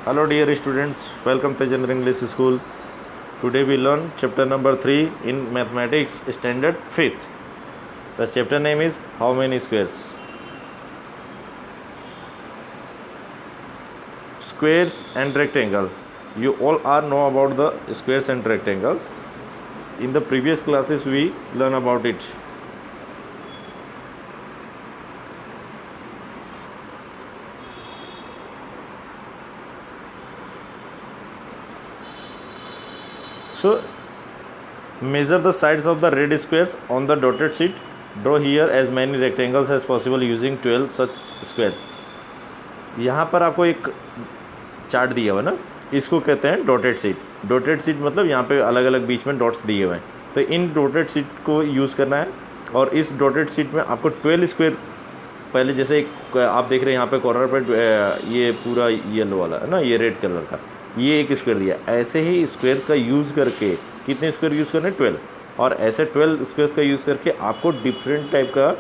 Hello dear students, welcome to General English School. Today we learn chapter number 3 in Mathematics Standard 5th. The chapter name is How Many Squares? Squares and rectangle. You all are know about the squares and rectangles. In the previous classes we learn about it. So measure the sides of the red squares on the dotted sheet. Draw here as many rectangles as possible using 12 such squares. यहाँ पर आपको एक chart दिया हुआ है ना, इसको कहते हैं डॉटेड सीट. डॉटेड सीट मतलब यहाँ पे अलग अलग बीच में डॉट्स दिए हुए हैं. तो इन डॉटेड सीट को यूज़ करना है. और इस डॉटेड सीट में आपको 12 स्क्वायर, पहले जैसे एक आप देख रहे हैं यहाँ पे कॉर्नर पे ये पूरा येलो वाला है ना, ये रेड कलर का, ये एक स्क्वायर दिया. ऐसे ही स्क्वायर्स का यूज़ करके कितने स्क्वायर यूज़ करने, 12. और ऐसे 12 स्क्वायर्स का यूज़ करके आपको डिफरेंट टाइप का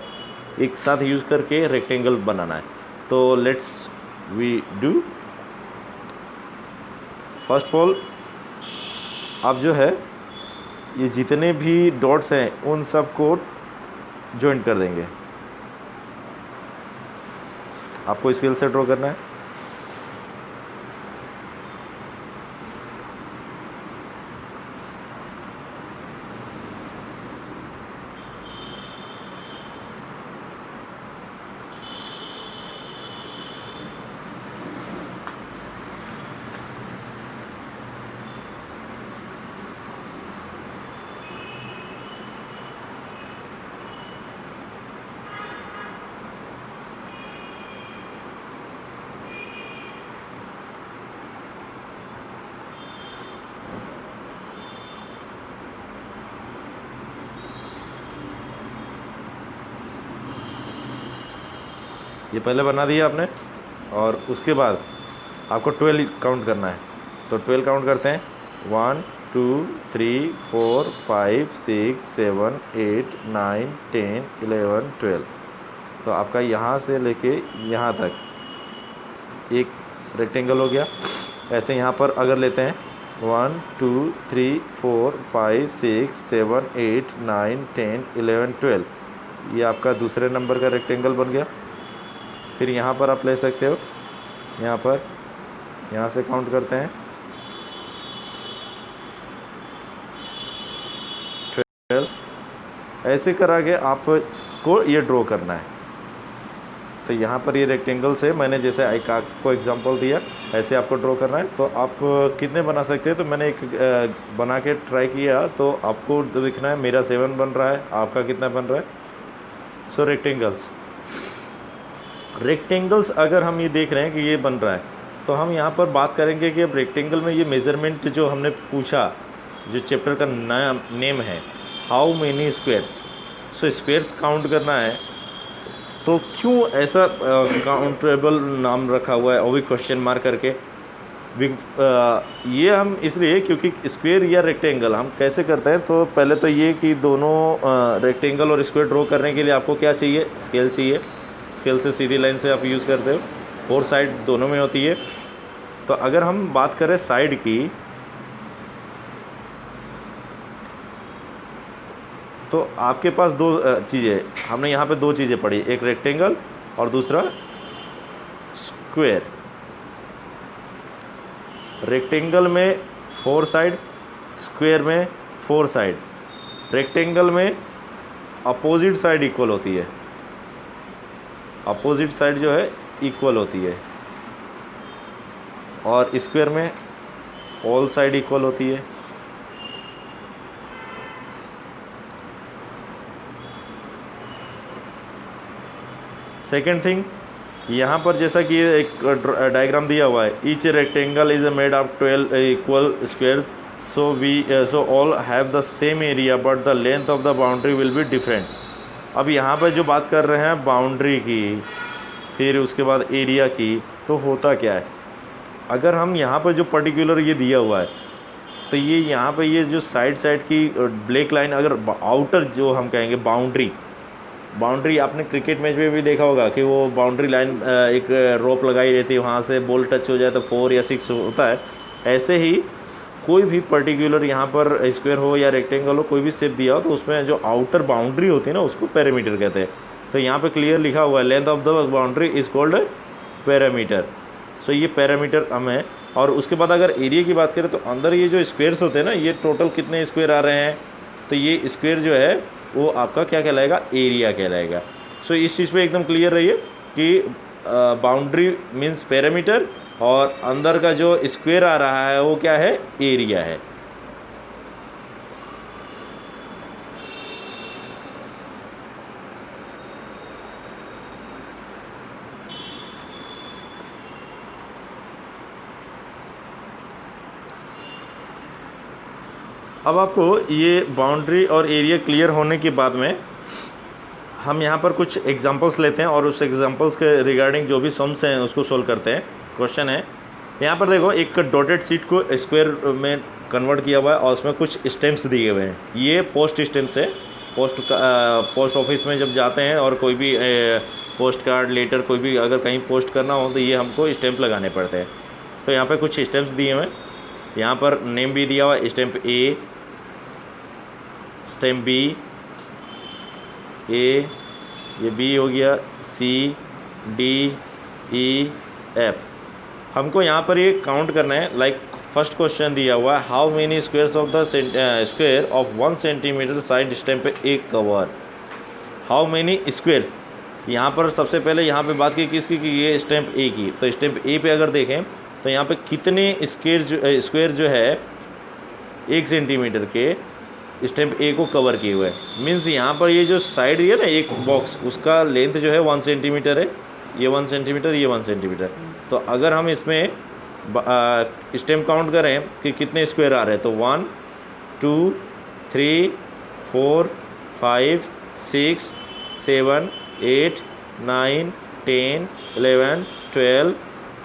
एक साथ यूज़ करके रेक्टेंगल बनाना है. तो let's we do. First of all आप जो है ये जितने भी डॉट्स हैं उन सब को जॉइंट कर देंगे. आपको स्केल से ड्रॉ करना है. ये पहले बना दिया आपने, और उसके बाद आपको 12 काउंट करना है. तो 12 काउंट करते हैं. 1 2 3 4 5 6 7 8 9 10 11 12. तो आपका यहाँ से लेके यहाँ तक एक रेक्टेंगल हो गया. ऐसे यहाँ पर अगर लेते हैं 1 2 3 4 5 6 7 8 9 10 11 12, ये आपका दूसरे नंबर का रेक्टेंगल बन गया. फिर यहाँ पर आप ले सकते हो, यहाँ पर यहाँ से काउंट करते हैं 12. ऐसे करा के आपको ये ड्रॉ करना है. तो यहाँ पर ये रेक्टेंगल से मैंने जैसे आपको एग्जांपल दिया, ऐसे आपको ड्रॉ करना है. तो आप कितने बना सकते हैं, तो मैंने एक बना के ट्राई किया. तो आपको दिखना है मेरा 7 बन रहा है, आपका कितना बन रहा है. सो रेक्टेंगल्स अगर हम ये देख रहे हैं कि ये बन रहा है, तो हम यहाँ पर बात करेंगे कि अब रेक्टेंगल में ये मेज़रमेंट जो हमने पूछा, जो चैप्टर का नेम है how many squares. So squares count करना है. तो क्यों ऐसा काउंटेबल नाम रखा हुआ है, और भी क्वेश्चन मार्क करके. ये हम इसलिए क्योंकि स्क्वायर या रेक्टेंगल हम कैसे करते हैं. तो पहले तो ये कि दोनों रेक्टेंगल और स्क्वायर ड्रॉ करने के लिए आपको क्या चाहिए, स्केल चाहिए. स्केल से सीधी लाइन से आप यूज़ करते हो, 4 साइड दोनों में होती है. तो अगर हम बात करें साइड की, तो आपके पास दो चीज़ें, हमने यहाँ पे 2 चीज़ें पढ़ी, एक रेक्टेंगल और दूसरा स्क्वायर. रेक्टेंगल में 4 साइड, स्क्वायर में 4 साइड. रेक्टेंगल में अपोजिट साइड इक्वल होती है, अपोजिट साइड जो है इक्वल होती है. और स्क्वायर में ऑल साइड इक्वल होती है. सेकेंड थिंग, यहाँ पर जैसा कि एक डायग्राम दिया हुआ है, each rectangle is made of 12 equal squares. So all have the same area but the length of the boundary will be different. अब यहाँ पर जो बात कर रहे हैं बाउंड्री की, फिर उसके बाद एरिया की, तो होता क्या है, अगर हम यहाँ पर जो पर्टिकुलर ये दिया हुआ है, तो ये यहाँ पर ये जो साइड की ब्लैक लाइन, अगर आउटर जो हम कहेंगे बाउंड्री, बाउंड्री आपने क्रिकेट मैच में भी देखा होगा कि वो बाउंड्री लाइन एक रोप लगाई रहती है, वहाँ से बॉल टच हो जाए तो 4 या 6 होता है। ऐसे ही कोई भी पर्टिकुलर यहाँ पर स्क्वायर हो या रेक्टेंगल हो, कोई भी शेप दिया हो, तो उसमें जो आउटर बाउंड्री होती है ना, उसको पैरामीटर कहते हैं। तो यहाँ पे क्लियर लिखा हुआ है length of the boundary is called parameter. So ये पैरामीटर हमें। और उसके बाद अगर एरिया की बात करें तो अंदर ये जो स्क्वायर्स होते हैं ना, ये टोटल कितने स्क्वायर आ रहे हैं, तो ये स्क्वायर जो है वो आपका क्या कहलाएगा, एरिया कहलाएगा। सो इस चीज़ पे एकदम क्लियर रहिए कि बाउंड्री मीन्स पैरामीटर और अंदर का जो स्क्वायर आ रहा है वो क्या है, एरिया है। अब आपको ये बाउंड्री और एरिया क्लियर होने के बाद में हम यहाँ पर कुछ एग्जांपल्स लेते हैं और उस एग्जांपल्स के रिगार्डिंग जो भी सम्स हैं उसको सोल्व करते हैं। क्वेश्चन है यहाँ पर, देखो एक डॉटेड शीट को स्क्वायर में कन्वर्ट किया हुआ है और उसमें कुछ स्टैम्प्स दिए हुए हैं। ये पोस्ट स्टैम्प्स है। पोस्ट ऑफिस में जब जाते हैं और कोई भी पोस्ट कार्ड लेटर कोई भी अगर कहीं पोस्ट करना हो तो ये हमको स्टैम्प लगाने पड़ते हैं। तो यहाँ पर कुछ स्टैम्प्स दिए हुए हैं। यहाँ पर नेम भी दिया हुआ है, स्टैम्प ए, स्टैम्प बी, ए, ये बी हो गया, सी, डी, ई, एफ। हमको यहाँ पर ये काउंट करना है। लाइक फर्स्ट क्वेश्चन दिया हुआ है, how many squares of the square of 1 centimetre side stamp a cover. How many squares, यहाँ पर सबसे पहले यहाँ पे बात की किसकी, कि ये स्टैम्प ए की। तो स्टैम्प ए पे अगर देखें तो यहाँ पे कितने स्क्वायर जो है 1 सेंटीमीटर के स्टैम्प ए को कवर किए हुए हैं। मीन्स यहाँ पर ये जो साइड है ना एक बॉक्स, उसका लेंथ जो है 1 सेंटीमीटर है, ये 1 सेंटीमीटर, ये 1 सेंटीमीटर। तो अगर हम इसमें स्टैम्प काउंट करें कि कितने स्क्वायर आ रहे हैं, तो 1 2 3 4 5 6 7 8 9 10 11 12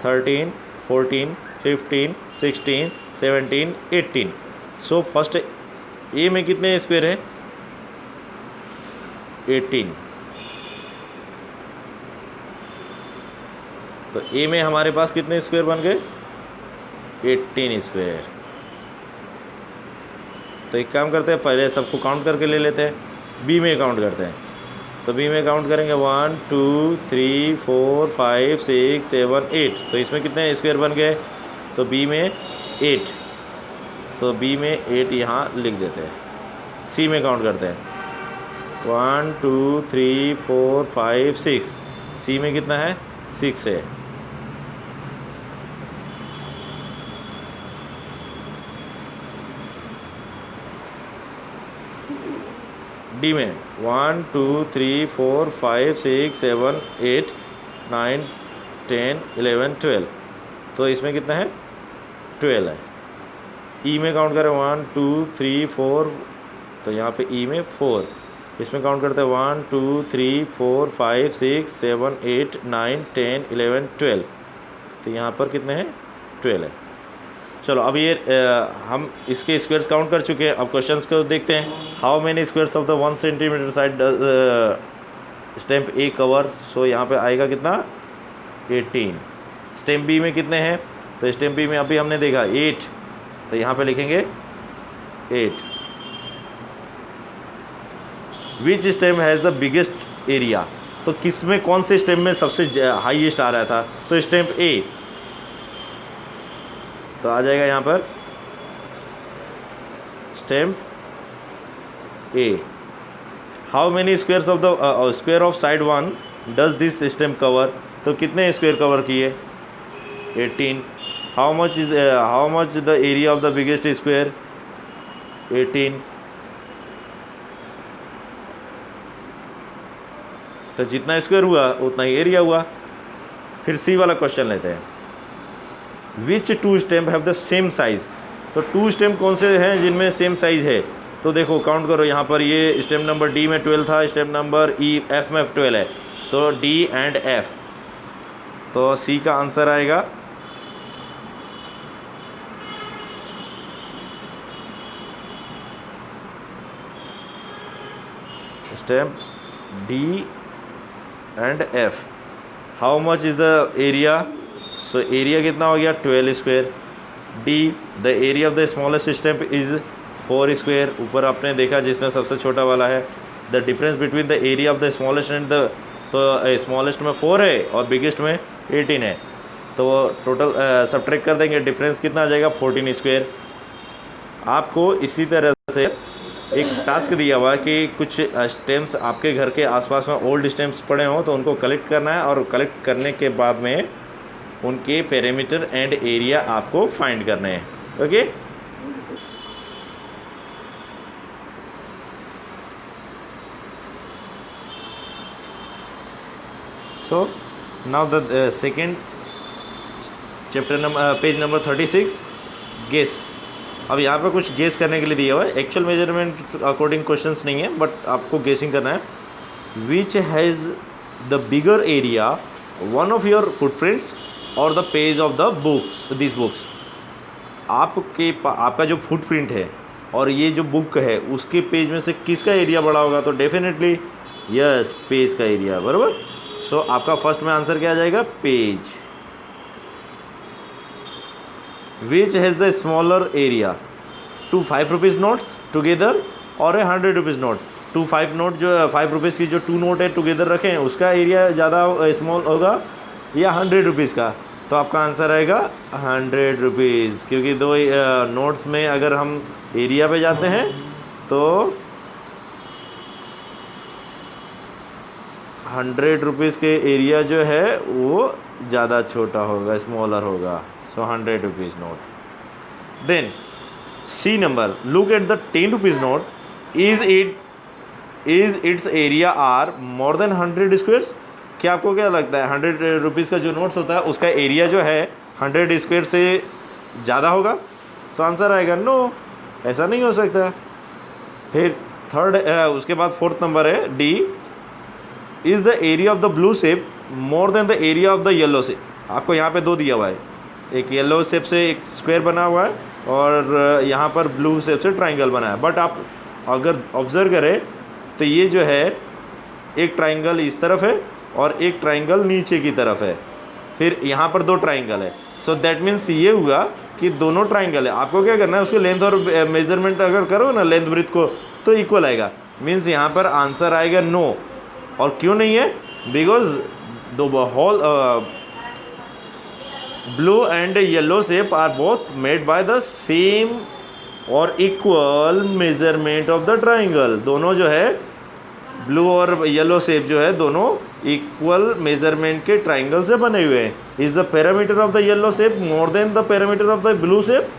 13 14 15 16 17 18। सो फर्स्ट ए में कितने स्क्वायर है, 18। तो ए में हमारे पास कितने स्क्वायर बन गए, 18 स्क्वायर। तो एक काम करते हैं, पहले सबको काउंट करके ले लेते हैं। बी में काउंट करते हैं। तो बी में काउंट करेंगे 1 2 3 4 5 6 7 8। तो इसमें कितने स्क्वायर बन गए, तो बी में 8। तो बी में 8 यहाँ लिख देते हैं। सी में काउंट करते हैं 1 2 3 4 5 6। सी में कितना है, 6 है। डी में 1 2 3 4 5 6 7 8 9 10 11 12। तो इसमें कितना है, 12 है। ई में काउंट करें 1 2 3 4। तो यहाँ पे ई में 4। इसमें काउंट करते हैं 1 2 3 4 5 6 7 8 9 10 11 12। तो यहाँ पर कितने हैं, 12 है। चलो अब ये हम इसके स्क्वायर्स काउंट कर चुके हैं। अब क्वेश्चंस को देखते हैं। How many squares of the 1 centimetre side stamp a cover. So यहाँ पे आएगा कितना, 18। स्टैम्प बी में कितने हैं, तो स्टैम्प बी में अभी हमने देखा 8। तो यहाँ पे लिखेंगे 8। Which stamp has the biggest area. तो किस में, कौन से स्टैम्प में सबसे हाईएस्ट आ रहा था, तो स्टैम्प ए। तो आ जाएगा यहाँ पर stamp A. How many squares of the square of side 1 does this stamp cover. तो कितने स्क्वायर कवर किए, 18। How much the area of the biggest square, 18। तो जितना स्क्वायर हुआ उतना ही एरिया हुआ। फिर सी वाला क्वेश्चन लेते हैं। विच 2 stamp have the same size. तो 2 स्टैम्प कौन से हैं जिनमें सेम साइज है। तो देखो काउंट करो, यहाँ पर ये स्टैम्प नंबर डी में 12 था, स्टैम्प नंबर ई एफ में 12 है। तो डी एंड एफ। तो सी का आंसर आएगा stamp D and F. How much is the area? So area कितना हो गया 12 square. D, the area of the smallest stamp is 4 square. ऊपर आपने देखा जिसमें सबसे छोटा वाला है. The difference between the area of the smallest and the, तो स्मॉलेस्ट में 4 है और बिगेस्ट में 18 है, तो टोटल सब्ट्रैक्ट कर देंगे, डिफरेंस कितना आ जाएगा 14 स्क्वायर. आपको इसी तरह से एक टास्क दिया हुआ है कि कुछ स्टेम्स आपके घर के आसपास में ओल्ड स्टेम्स पड़े हों तो उनको कलेक्ट करना है, और कलेक्ट करने के बाद में उनके पेरीमीटर एंड एरिया आपको फाइंड करने हैं. Okay, so now the second chapter number page number 36 guess. अब यहाँ पर कुछ गेस करने के लिए दिया हुआ है. एक्चुअल मेजरमेंट अकॉर्डिंग क्वेश्चंस नहीं है, बट आपको गेसिंग करना है. Which has the bigger area, one of your footprints or the page of the books, this books. आपका जो फुटप्रिंट है और ये जो बुक है उसके पेज में से किसका एरिया बड़ा होगा? तो डेफिनेटली यस, पेज का एरिया. बराबर. सो आपका फर्स्ट में आंसर क्या आ जाएगा? Page. Which has the smaller area, 2 5 rupees notes together और 100 रुपीज़ नोट. 2 5 नोट जो 5 रुपीज़ की जो 2 नोट है टुगेदर रखें, उसका एरिया ज़्यादा स्मॉल होगा या 100 रुपीज़ का? तो आपका आंसर आएगा 100 रुपीज़, क्योंकि दो नोट्स में अगर हम एरिया पे जाते हैं तो 100 रुपीज़ के एरिया जो है वो ज़्यादा छोटा होगा, स्मॉलर होगा. So 100 rupees note. Then c number, look at the 10 rupees note. Is its area are more than 100 squares. क्या आपको क्या लगता है 100 रुपीज़ का जो नोट्स होता है उसका एरिया जो है 100 स्क्वेयर से ज़्यादा होगा? तो आंसर आएगा नो, ऐसा नहीं हो सकता. फिर थर्ड, उसके बाद फोर्थ नंबर है D. Is the area of the blue shape more than the area of the yellow shape. आपको यहाँ पे दो दिया हुआ है, एक येलो शेप से एक स्क्वायर बना हुआ है और यहाँ पर ब्लू शेप से ट्राइंगल बना है. बट आप अगर ऑब्जर्व करें तो ये जो है एक ट्राइंगल इस तरफ है और एक ट्राइंगल नीचे की तरफ है, फिर यहाँ पर 2 ट्राइंगल है. सो दैट मीन्स ये हुआ कि दोनों ट्राइंगल है. आपको क्या करना है, उसकी लेंथ और मेजरमेंट अगर करो ना लेंथ ब्रेथ को तो इक्वल आएगा. मीन्स यहाँ पर आंसर आएगा नो. और क्यों नहीं है? Because the whole blue and yellow shape are both made by the same और equal measurement of the triangle. दोनों जो है ब्लू और येलो शेप जो है दोनों इक्वल मेजरमेंट के ट्राइंगल से बने हुए हैं. Is the parameter of the yellow shape more than the parameter of the blue shape?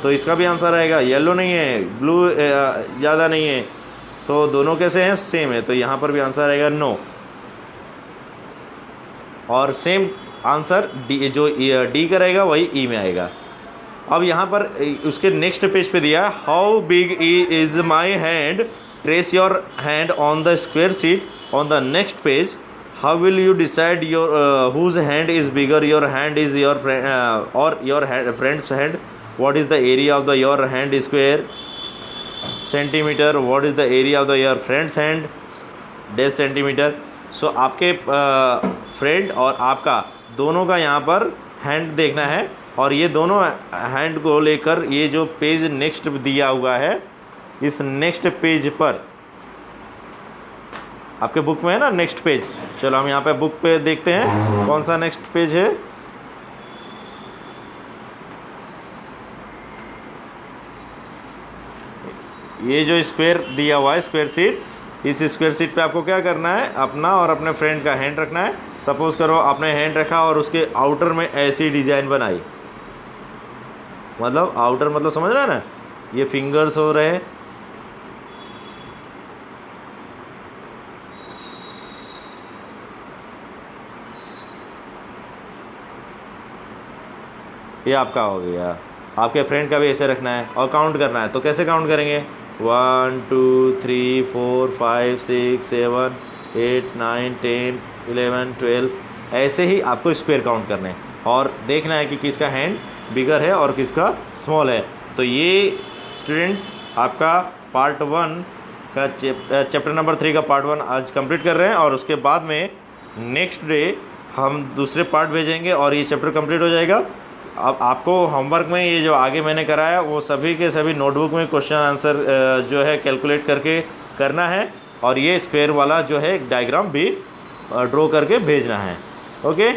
तो इसका भी आंसर आएगा येलो नहीं है, ब्लू ज़्यादा नहीं है, तो दोनों कैसे हैं? सेम है. तो यहाँ पर भी आंसर आएगा नो. और सेम आंसर डी, जो डी करेगा वही ई में आएगा. अब यहाँ पर उसके नेक्स्ट पेज पे दिया है how big is my hand. Trace your hand on the square sheet on the next page. How will you decide your whose hand is bigger, your hand is your friend or your friend's hand. What is the area of the your hand square centimetre. What is the area of the your friend's hand डेढ़ centimetre. So आपके friend और आपका दोनों का यहाँ पर hand देखना है, और ये दोनों हैंड को लेकर ये जो पेज नेक्स्ट दिया हुआ है, इस नेक्स्ट पेज पर आपके बुक में है ना नेक्स्ट पेज. चलो हम यहाँ पे बुक पे देखते हैं कौन सा नेक्स्ट पेज है. ये जो स्क्वायर दिया हुआ है स्क्वायर शीट, इस स्क्वायर शीट पे आपको क्या करना है, अपना और अपने फ्रेंड का हैंड रखना है. सपोज करो आपने हैंड रखा और उसके आउटर में ऐसी डिजाइन बनाई, मतलब आउटर मतलब समझ रहे हैं ना, ये फिंगर्स हो रहे हैं, ये आपका हो गया. आपके फ्रेंड का भी ऐसे रखना है और काउंट करना है. तो कैसे काउंट करेंगे? 1 2 3 4 5 6 7 8 9 10 11 12. ऐसे ही आपको स्क्वायर काउंट करने हैं और देखना है कि किसका हैंड बिगर है और किसका स्मॉल है. तो ये स्टूडेंट्स आपका पार्ट 1 का का चैप्टर नंबर 3 का पार्ट 1 आज कंप्लीट कर रहे हैं, और उसके बाद में नेक्स्ट डे हम दूसरे पार्ट भेजेंगे और ये चैप्टर कंप्लीट हो जाएगा। अब आपको होमवर्क में ये जो आगे मैंने कराया वो सभी के सभी नोटबुक में क्वेश्चन आंसर जो है कैलकुलेट करके करना है, और ये स्क्वायर वाला जो है डायग्राम भी ड्रॉ करके भेजना है। ओके।